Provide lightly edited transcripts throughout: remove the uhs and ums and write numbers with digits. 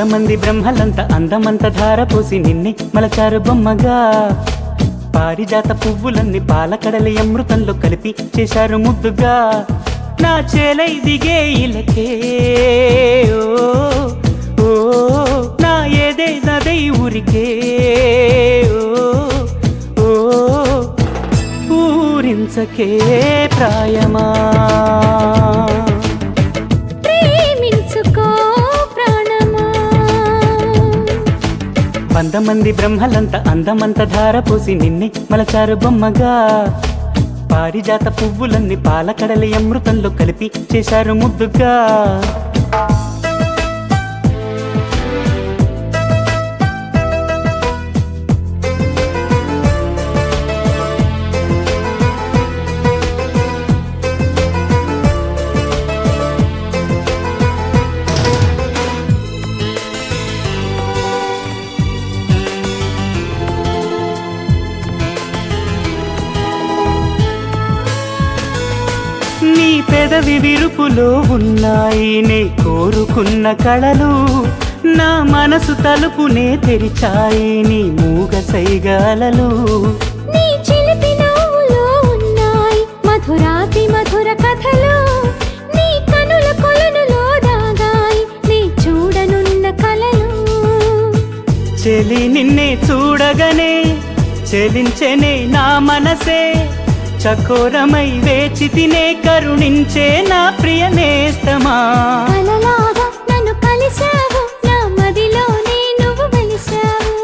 మంది బ్రహ్మలంత అందమంత ధార పోసి నిన్నే మలచారు బొమ్మగా. పారిజాత పువ్వులన్నీ పాలకడలి అమృతంలో కలిపి చేశారు ముద్దుగా. నా చేలై దిగే ఇలకే ఓ ఓ, నా ఏదే నదై ఊరికే ఓ ఓ, ఊరించకే ప్రాయమా మంది బ్రహ్మలంత అందమంత ధార పోసి నిన్నే మలచారు బొమ్మగా. పారిజాత పువ్వులన్నీ పాలకడలి అమృతంలో కలిపి చేశారు ముద్దుగా. నీ పెదవి విరుపులో ఉన్నాయి నే కోరుకున్న కళలు. నా మనసు తలుపునే తెరిచాయి నీ మూగ సైగాలలు. నీ చిలిపి నవ్వులో ఉన్నాయి మధురాతి మధుర కథలు. నీ కనుల కొలనులో దాగాయి నీ చూడనున్న కలలు. చెలి నిన్నే చూడగనే చెలించెనే నా మనసే. చకోరమై వేచి తినే కరుణించే నా ప్రియ నేస్తమా. కలలాగా నన్ను కలిసావు నా మదిలోనే నువ్వు వెలిసావు.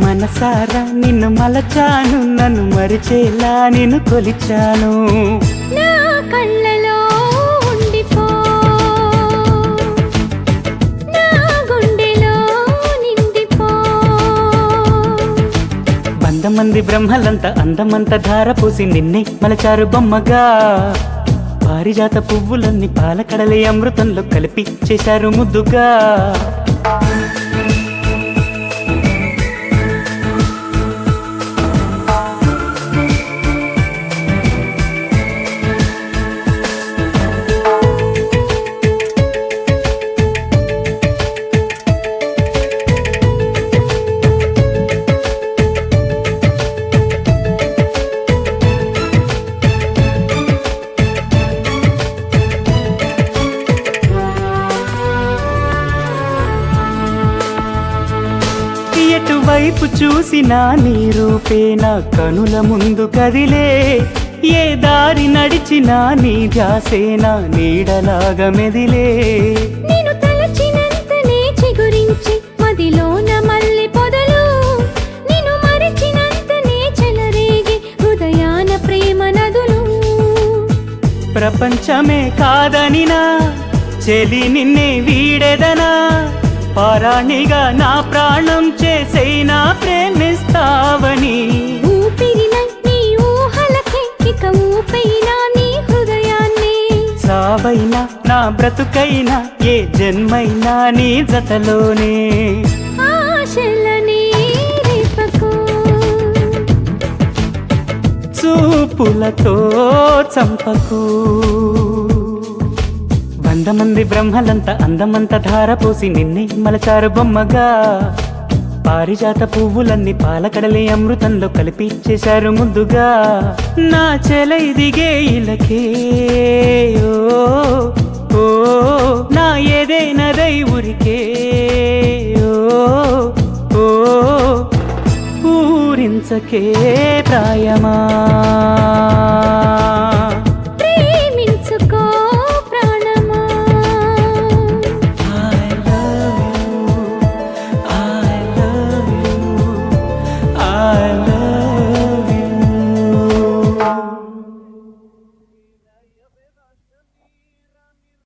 మనసారా నిన్ను మలచాను నన్ను మరిచేలా నిన్ను కొలిచాను. నా కళ్ళలో ఉండిపో నా గుండెలో నిండిపో. మంది బ్రహ్మలంత అందమంత ధార పోసి నిన్నే మలచారు బొమ్మగా. పారిజాత పువ్వులన్నీ పాలకడలి అమృతంలో కలిపి చేశారు ముద్దుగా. ఎటువైపు చూసినా నీ రూపే నా కనుల ముందు కదిలే. ఏ దారి నడిచినా నీ ధ్యాసే నా నీడలాగా మెదిలే. నేను తలచినంతనే చిగురించి మదిలోన మల్లె పొదలు. నేను మరిచినంతనే చెలరేగి హృదయాన ప్రేమ నదులు. ప్రపంచమే కాదనినా చెలి నిన్నే వీడెదనా. పారాణిగా నా ప్రాణం చేసైనా ప్రేమిస్తావని. ఊపిరినై నీ ఊహలకే ఇక ఊపైనా నీ హృదయాన్ని. సావైనా నా బ్రతుకైనా ఏ జన్మైనా నీ జతలోనే. ఆశలని రేపకు చూపులతో చంపకు. మంది బ్రహ్మలంత అందమంత ధార పోసి నిన్నే మలచారు బొమ్మగా. పారిజాత పువ్వులన్నీ పాలకడలి అమృతంలో కలిపి చేశారు ముద్దుగా. నా చెలై దిగే ఇలకే ఓ ఓ, నా ఏదే నదై ఊరికే ఓ ఓ, ఊరించకే ప్రాయమా.